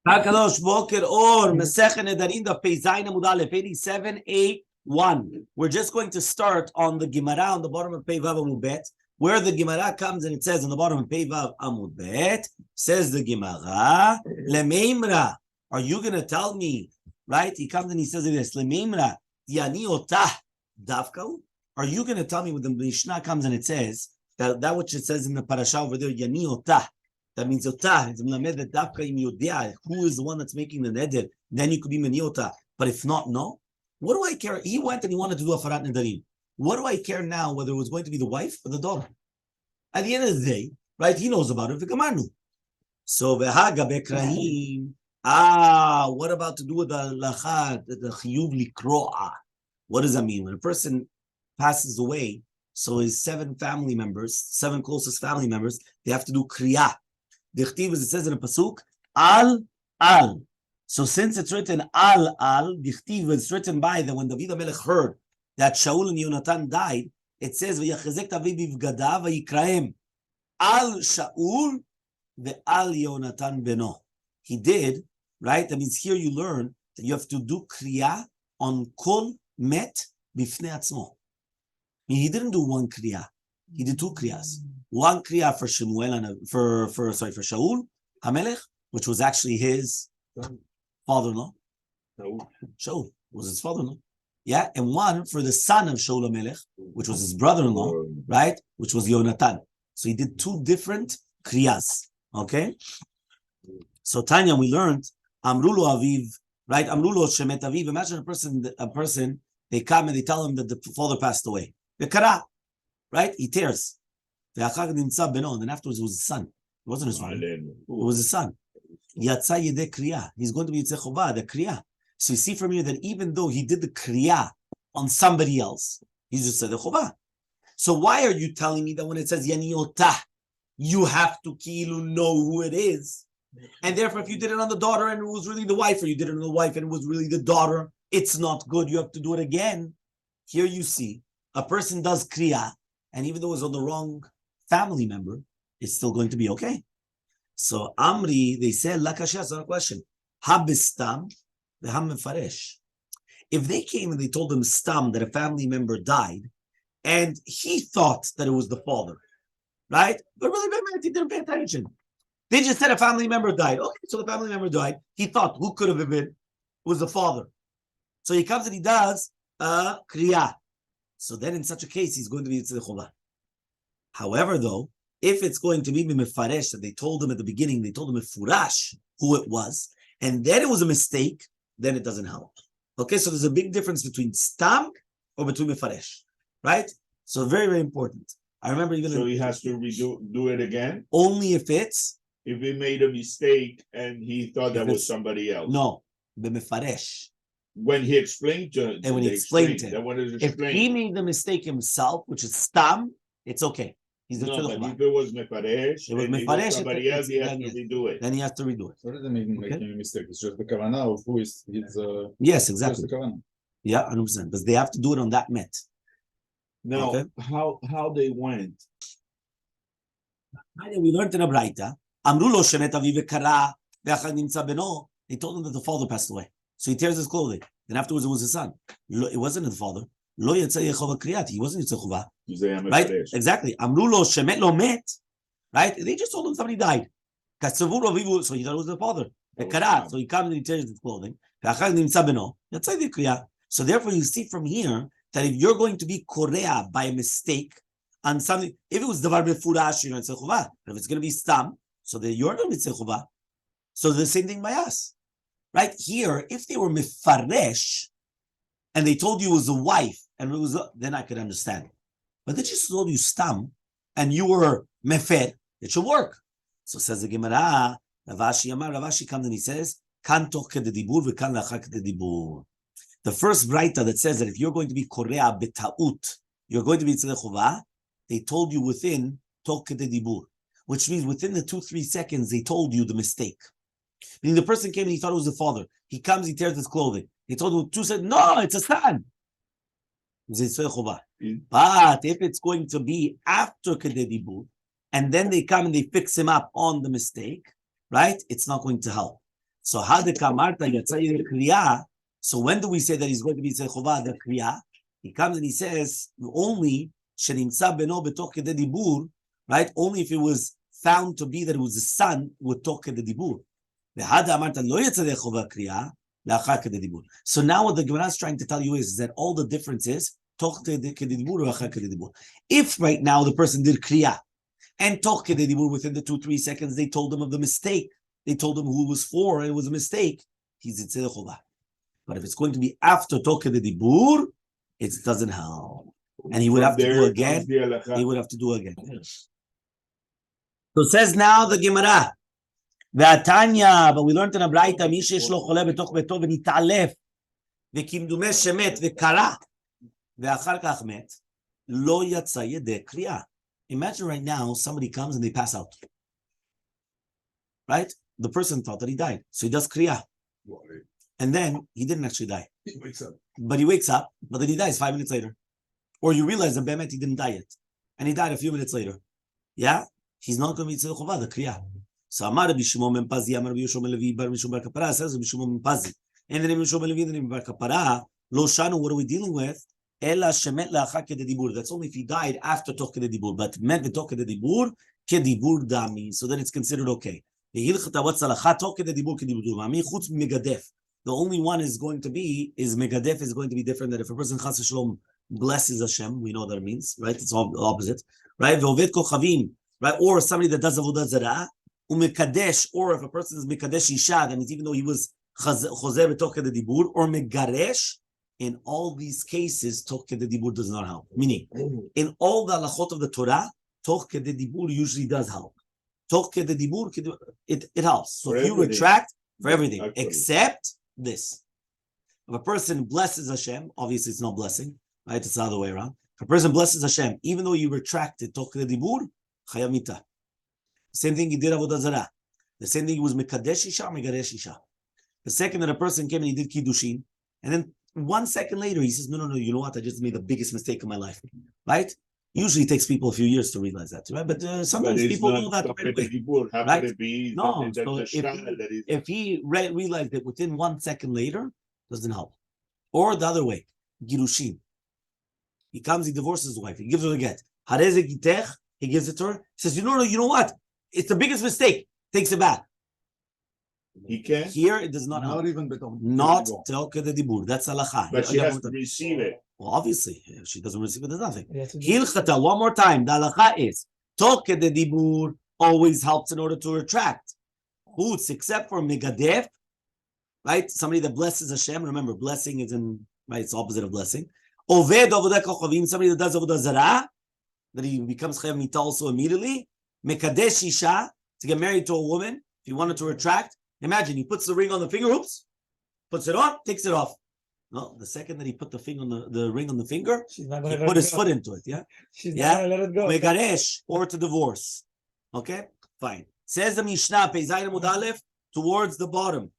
Hakadosh Boker Or Masechet Nedarim Daf 87A1. We're just going to start on the Gemara on the bottom of Pei Vav Amud Bet, where the Gemara comes and it says on the bottom of Pei Vav Amud Bet, says the Gemara, Lemeimra, are you going to tell me, right? He comes and he says this, Lemeimra, Yani Otah Dafkau? Are you going to tell me when the Mishnah comes and it says, that which it says in the parasha over there, Yani Otah? That means Otah, it's melamed that dafka im yodea, who is the one that's making the neder, then you could be meniota. But if not, no. What do I care? He went and he wanted to do a farat nedarim. What do I care now whether it was going to be the wife or the daughter? At the end of the day, right, he knows about it. So vehaga bekrahim. What about to do with the lachad, the chiyuv likroa? What does that mean? When a person passes away, so his seven closest family members, they have to do kriyah. The chtiv, as it says in a pasuk, al. So since it's written al, the chtiv is written by that when David HaMelech heard that Shaul and Yonatan died, it says v'yachezek David bivgadav v'yikrahem al Shaul ve'al Yonatan beno. He did, right? That means here you learn that you have to do kriyah on kol met bifnei atzmo. He didn't do one kriyah. He did two kriyas. One kriyah for Shemuel and for Shaul HaMelech, which was actually his father-in-law. Shaul was his father-in-law. Yeah, and one for the son of Shaul HaMelech, which was his brother-in-law, right? Which was Yonatan. So he did two different kriyas. Okay? So Tanya, we learned Amrulo Aviv, right? Amrulo Shemet Aviv. Imagine a person, they come and they tell him that the father passed away. The kara, right? He tears. And then afterwards it was his son. It wasn't his father. It was his son. He's going to be Yitzeh Chovah, the kriya. So you see from here that even though he did the kriya on somebody else, he just said the chovah. So why are you telling me that when it says Yani Otah, you have to know who it is? And therefore, if you did it on the daughter and it was really the wife, or you did it on the wife and it was really the daughter, it's not good. You have to do it again. Here you see a person does kriya, and even though it was on the wrong family member, it's still going to be okay. So Amri, they said, Lakashia, that's not a question. Habistam, the Hammefaresh. If they came and they told him stam that a family member died, and he thought that it was the father, right? But really, he didn't pay attention. They just said a family member died. Okay, so the family member died. He thought, who could have been? It was the father. So he comes and he does a kriya. So then in such a case, he's going to be Yitzeh Chovah. However, though, if it's going to be mefaresh, that they told him at the beginning, they told him mefurash who it was, and then it was a mistake, then it doesn't help. Okay, so there's a big difference between stam or between mefaresh, right? So very, very important. I remember even... So he has to do it again? Only if it's... If he made a mistake and he thought that was somebody else. No, the mefaresh. When he explained to him. And when he explained to him. If explained. he made the mistake himself, which is stam, it's okay. He's no, but if it was mefaresh, somebody else, he has to redo it. Then he has to redo it. So does it mean making a mistake? It's just the kavanah of who is his... Yes, exactly. Yeah, 100%. But they have to do it on that met. Now, okay. How they went? We learned in a Braita. Amrulo shemet aviv kara ve'achad nimtza beno. They told him that the father passed away. So he tears his clothing. Then afterwards it was his son. It wasn't his father. Lo yatzeh Yechova kriyat. He wasn't Yitzeh Chovah. Right? Exactly. Amrulo shemet lo met. Right? They just told him somebody died. So he thought it was the father. So he comes and he tears his clothing. Ve'achad nimtza beno. Yatzeh kriyat. So therefore you see from here that if you're going to be korea by a mistake on something, if it was davar befurash, you're not Yitzeh Chovah. But if it's going to be stam, so that you're not Yitzeh Chovah. So the same thing by us. Right? Here, if they were mefaresh, and they told you it was a wife, and it was then I could understand. But they just told you stam, and you were mefer, it should work. So says the Gemara, Ravashi comes and he says, Kan toch kededibur v'kan lachar kededibur. The first Braita that says that if you're going to be korea betaut, you're going to be Yitzeh Chovah, they told you within toch kededibur, which means within the 2-3 seconds, they told you the mistake. Meaning the person came and he thought it was the father. He comes, he tears his clothing. He told him 2 seconds, no, it's a son. But if it's going to be after kededibur, and then they come and they fix him up on the mistake, right? It's not going to help. So hadeka marta yatzai kriya. So when do we say that he's going to be Yitzei Chova the kriya? He comes and he says only shenimtza beno betoch kedei dibur, right? Only if it was found to be that it was the son with toch kedei dibur. V'hada marta lo yatzai Chova kriya la'achar kedei dibur. So now what the Gemara is trying to tell you is that all the difference is toch kedei dibur or achar kedei dibur. If right now the person did kriya and toch kedei dibur within the 2-3 seconds, they told him of the mistake. They told him who it was for, and it was a mistake. He's Yitzei Chova. But if it's going to be after toch kedei dibur, it doesn't help. And he would have to do again. He would have to do again. So it says now the Gemara. V'atanya, but we learned in a Braita, mi sheyesh lo chole betoch beto v'nitalef v'kimdumeh shemet v'kara v'achar kach met lo yatsa yedeh kriya. Imagine right now somebody comes and they pass out. Right? The person thought that he died, so he does kriya. And then he didn't actually die. He wakes up. But he wakes up, but then he dies 5 minutes later. Or you realize that Bemet he didn't die yet. And he died a few minutes later. Yeah? He's not going to be Yitzei Chova, the kriya. So Amar Rabbi Shimon ben Pazi, Amar Rabbi Yoshua ben Levi, Bar Mishum bar Kapara, says Rabbi Shimon ben Pazi. And the name of Mishum ben Levi, the name of Bar Kapara, Lo Shanu, what are we dealing with? Ela shemet la'achar kedei dibur. That's only if he died after toch kedei dibur. But met v'toch kedei dibur, kedibur dami. So then it's considered okay. The only one is going to be, megadef is going to be different than if a person chas v'shalom blesses Hashem, we know what that means, right? It's all the opposite, right? Ve'oved kochavim, right? Or somebody that does avodah zarah, umekadesh, or if a person is mekadesh isha, that means even though he was chozer b'toch kedei dibur, or megaresh, in all these cases, toch kedei dibur does not help. Meaning, in all the halachot of the Torah, toch kedei dibur usually does help. Toch kedei dibur, it helps. So if you retract for everything, except this. If a person blesses Hashem, obviously it's not blessing, right? It's the other way around. If a person blesses Hashem, even though you retracted toch kedei dibur, chayav mita. Same thing he did avodah zarah. The same thing he was mekadesh isha, megaresh isha. The second that a person came and he did kiddushin, and then 1 second later he says, no, you know what? I just made the biggest mistake of my life, right? Usually it takes people a few years to realize that, right? But sometimes people know that right away, right? No, so if he realized it within 1 second later, doesn't help. Or the other way, girushin. He comes, he divorces his wife, he gives her the get. He gives it to her. He says, you know what? It's the biggest mistake. Takes it back. He can. Here it does not help. Not even not toch kedei dibur. That's halacha. But she has to receive it. Well, obviously, if she doesn't receive it, there's nothing. Hilchata, one more time. The halacha is toch kedei dibur always helps in order to retract. Chutz, except for megadef, right? Somebody that blesses Hashem. Remember, blessing is right. It's opposite of blessing. Oved avodah kochavim. Somebody that does avodah zarah, that he becomes chayav mita also immediately. Mekadesh isha, to get married to a woman. If he wanted to retract. Imagine he puts the ring on the finger, oops, puts it on, takes it off. No, the second that he put the finger on the ring on the finger, he put his foot into it. Yeah, she's not gonna let it go. Megaresh, or to divorce. Okay, fine. Says the Mishnah, Peizayin Amud Aleph, towards the bottom.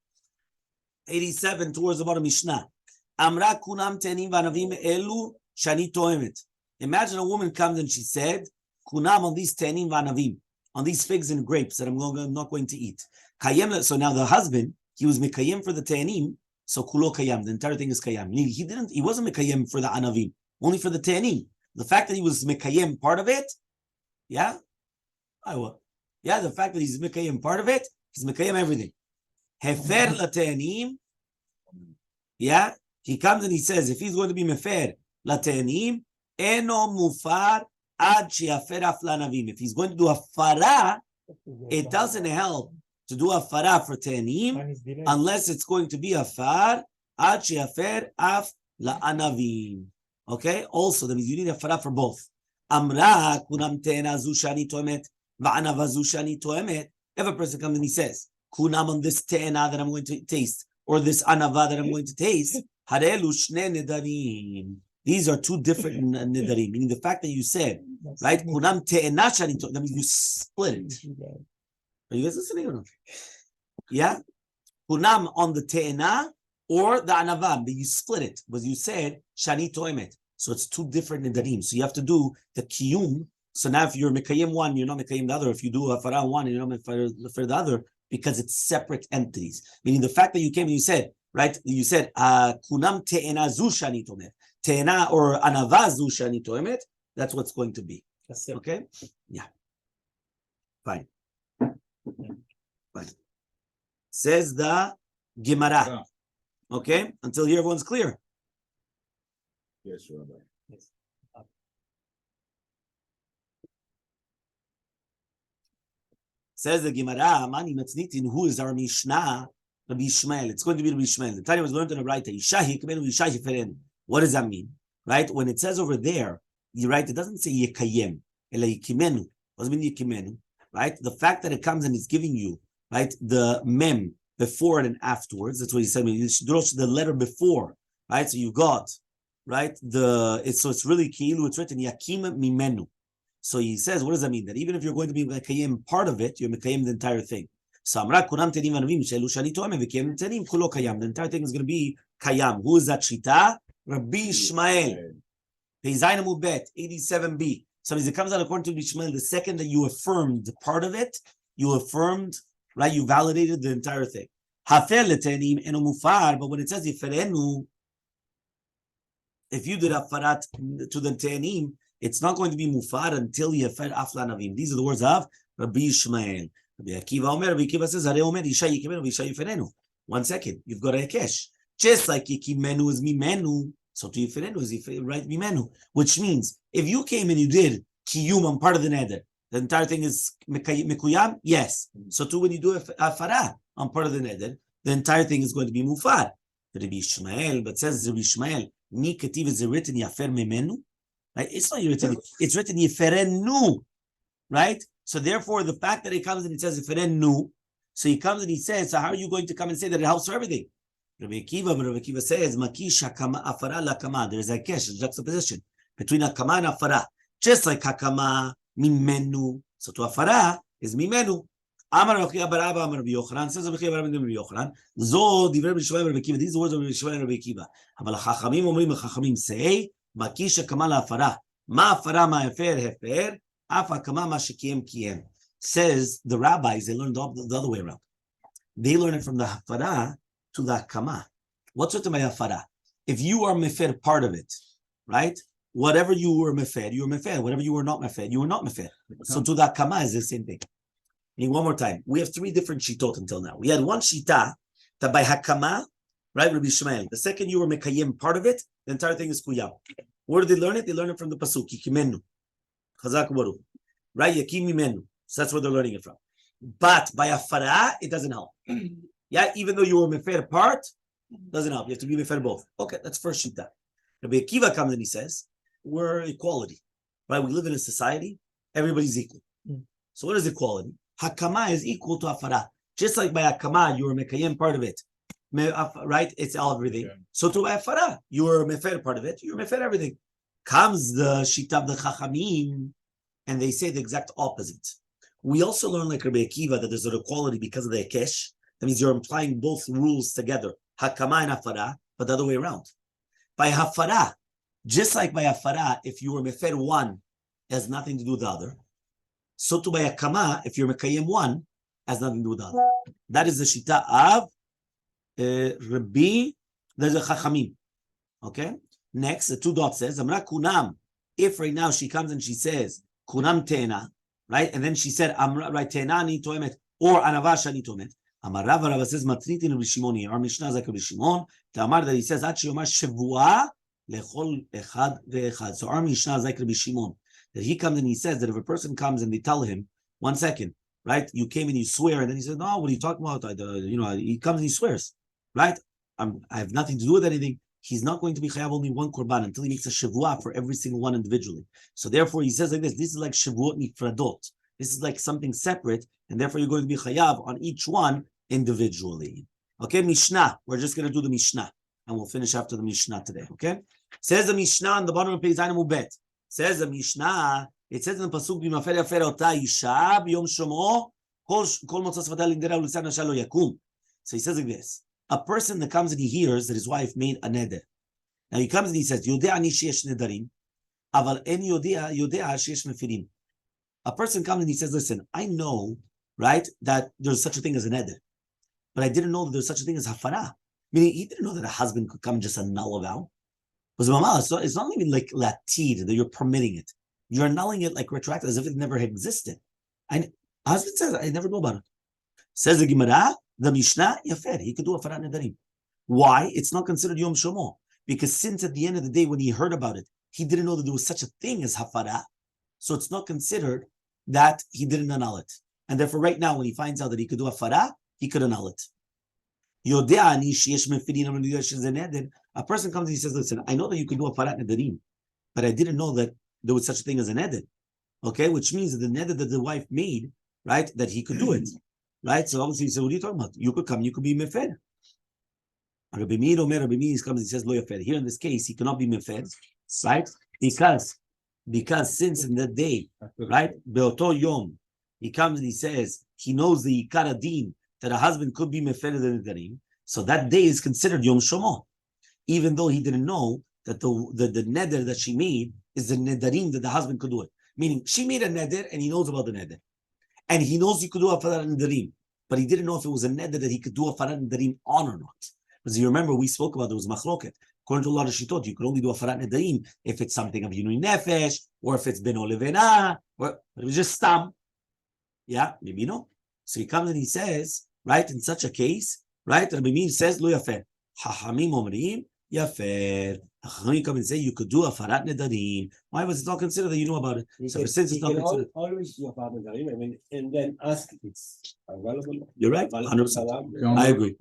87 towards the bottom. Mishnah. Amra kunam tenim vanavim elu shani toemet. Imagine a woman comes and she said, kunam on these tenim vanavim, on these figs and grapes that I'm not going to eat. So now the husband, he was mekayim for the te'anim, so kulo kayam, the entire thing is kayam. He wasn't mekayim for the anavim, only for the te'anim. The fact that he was mekayim part of it, yeah, the fact that he's mekayim part of it, he's mekayim everything. Hefer la te'anim, yeah, he comes and he says, if he's going to be mefer la te'anim, eno mufar ad she'afer af lanavim. If he's going to do a farah, it doesn't help to do a farah for te'anim unless it's going to be a far ad she'afer af la'anavim. Okay? Also, that means you need a farah for both. Amra kunam te'ena zu shani toemet va'anava zu shani toemet. If a person comes and he says, kunam on this te'ena that I'm going to taste, or this anava that I'm going to taste, harelu shne nedarim. These are two different nedarim. Meaning the fact that you said, right, kunam te'ena shani toemet, that means you split it. Are you guys listening or not? Yeah? Kunam on the te'ena or the anavam, but you split it. But you said shani toemet. So it's two different nedarim. So you have to do the kiyum. So now if you're mekayim one, you're not mekayim the other. If you do a farah one and you're not mekayim the other, because it's separate entities. Meaning the fact that you came and you said, right? You said, kunam te'ena zu shani tomet. Te'ena or anava zu shani tomet. That's what's going to be. Okay? Yeah. Fine. Fine. Says the Gemara. Okay? Until here, everyone's clear. Yes, Rabbi. Yes. Says the Gemara, Mani Matznitin, who is our Mishnah? Rabbi Ishmael. It's going to be Rabbi Ishmael. The Tanya was learned on the right. What does that mean? Right? When it says over there, you're right, it doesn't say Yekayem, Ela Yikimenu. What does it mean Yikimenu? Right? The fact that it comes and it's giving you, right, the mem before and afterwards, that's what he said. You should draw the letter before, right? So you got, right, it's really Ki'ilu, it's written Yakim Mimenu. So he says, what does that mean? That even if you're going to be Mekayim part of it, you're Mekayim the entire thing. So the entire thing is going to be Kayam. Who is that Shita? Rabbi Ishmael. 87b. So as it comes out according to Rabbi Ishmael, the second that you affirmed part of it, you affirmed, right? You validated the entire thing. But when it says if you did afarat to the te'anim, it's not going to be mufar until you yafer afla navim. These are the words of Rabbi Ishmael. Rabbi Akiva says, one second, you've got a hekesh. Just like Yikimenu is mimenu, so to Yiferenu is right mimenu. Which means, if you came and you did kiyum on part of the neder, the entire thing is mikuyam? Yes. So too, when you do afara on part of the neder, the entire thing is going to be mufar. Rabbi Ishmael, but says Rabbi Ishmael, ni ketiv is written yafer mimenu. Right? It's not written, it's written Yiferenu, right? So therefore, the fact that it comes and it says Yiferenu, so he comes and he says, so how are you going to come and say that it helps for everything? Rabbi Akiva says, Makisha kama afara la kama. There's a kesh, a juxtaposition between akama and afara. Just like hakama, mimenu. So to afara is mimenu. Amar Rabbi Abba, Amar Rabbi Yochanan, says Rabbi Rabbi Yochanan, Zo divrei Rabbi Shmuel Rabbi Akiva. These are the words of Rabbi Shmuel and Rabbi Akiva. Aval hachachamim omrim, hachachamim say, Makisha kama la afara. Ma afara ma hefer hefer. Afa kama ma shekiem kiem. Says the rabbis, they learned the other way around. They learn it from the hafara to the kama. What's written by hafara? If you are mefer part of it, right? Whatever you were mefer, you were mefer. Whatever you were not mefer, you were not mefer. So to the kama is the same thing. And one more time, we have three different shitot until now. We had one shita that by hakama, right, Rabbi Shmuel. The second you were mekayim part of it, the entire thing is kuyam. Where did they learn it? They learn it from the pasuk yikimenu, chazak baruch, right? Yakim mimenu. So that's where they're learning it from. But by afara, it doesn't help. Yeah, even though you were mefer part, doesn't help. You have to be mefer both. Okay, that's first shita. Rabbi Akiva comes and he says, we're equality, right? We live in a society, everybody's equal. So what is equality? Hakama is equal to afara. Just like by hakama, you were mekayem part of it, right? It's all everything. Yeah. So to afara, you were mefer part of it, you were mefer everything. Comes the shita of the chachamim, and they say the exact opposite. We also learn like Rabbi Akiva that there's an equality because of the hekesh. That means you're implying both rules together, hakama and hafara, but the other way around. By hafara, just like by hafara, if you were mefer one, it has nothing to do with the other. So to by hakama, if you're mekayem one, has nothing to do with the other. That is the shita of Rabbi, there's a chachamim. Okay? Next, the two dots says, Amra kunam. If right now she comes and she says, kunam te'ena, right? And then she said, Amra, right, te'ena ni toemet, or anavasha ni toemet. Amar Rava says, Matritin Rabbi Shimon here. Our Mishnah is like Rabbi Shimon. The Amar that he says, Ad sheyomar shavua lechol echad ve'echad. So our Mishnah is like Rabbi Shimon. That he comes and he says that if a person comes and they tell him, 1 second, right? You came and you swear, and then he says, no, what are you talking about? He comes and he swears, right? I have nothing to do with anything. He's not going to be chayav only one korban until he makes a shavua for every single one individually. So therefore, he says like this is like shavuot nifradot. This is like something separate, and therefore you're going to be chayav on each one individually. Okay, Mishnah. We're just going to do the Mishnah, and we'll finish after the Mishnah today. Okay? Says the Mishnah on the bottom of page Zayin. Says the Mishnah. It says in the pasuk, "B'mafer yafer ota isha b'yom shomo kol motzos v'da l'ndera u'lisan nasha lo yakum." So he says like this: a person that comes and he hears that his wife made a neder. Now he comes and he says, "Yodea ani sheyesh nedarim, aval en yodea sheyesh mefirim." A person comes and he says, "Listen, I know right, that there's such a thing as a neder. But I didn't know that there's such a thing as hafara. Meaning, he didn't know that a husband could come and just annul a vow. Because it's not even like latid, that you're permitting it. You're annulling it like retroactive, as if it never had existed. And husband says, I never know about it. Says the Gemara, the Mishnah, yafer, he could do a farat nedarim. Why? It's not considered Yom Shomo. Because since at the end of the day, when he heard about it, he didn't know that there was such a thing as hafara. So it's not considered that he didn't annul it. And therefore, right now, when he finds out that he could do a farah, he could annul it. A person comes and he says, listen, I know that you could do a farat nedarim, but I didn't know that there was such a thing as a neder. Okay, which means that the neder that the wife made, right, that he could do it. Right? So obviously he said, what are you talking about? You could come, you could be mefer. Rabbi comes and he says, lo yafer. Here in this case, he cannot be mefer, right? Because since in that day, right, beoto yom, he comes and he says he knows the ikar adin that a husband could be mefer the nedarim, so that day is considered yom shomo, even though he didn't know that the neder that she made is the nedarim that the husband could do it. Meaning she made a neder and he knows about the neder, and he knows he could do a farat nedarim, but he didn't know if it was a neder that he could do a farat nedarim on or not. Because you remember we spoke about there was machloket. According to a lot of shittot, you could only do a farat nedarim if it's something of yinui nefesh, or if it's beno levena, or it was just stam. Yeah, maybe no. So he comes and he says, right, in such a case, right, Rabbi says, lo yafer. Hachamim omrim, yafer. Hachamim come and say, you could do a farat nedarim. Why was it not considered that you know about it? So since it's not considered, always do a farat nedarim, and then ask if it's available. You're right, 100%. I agree.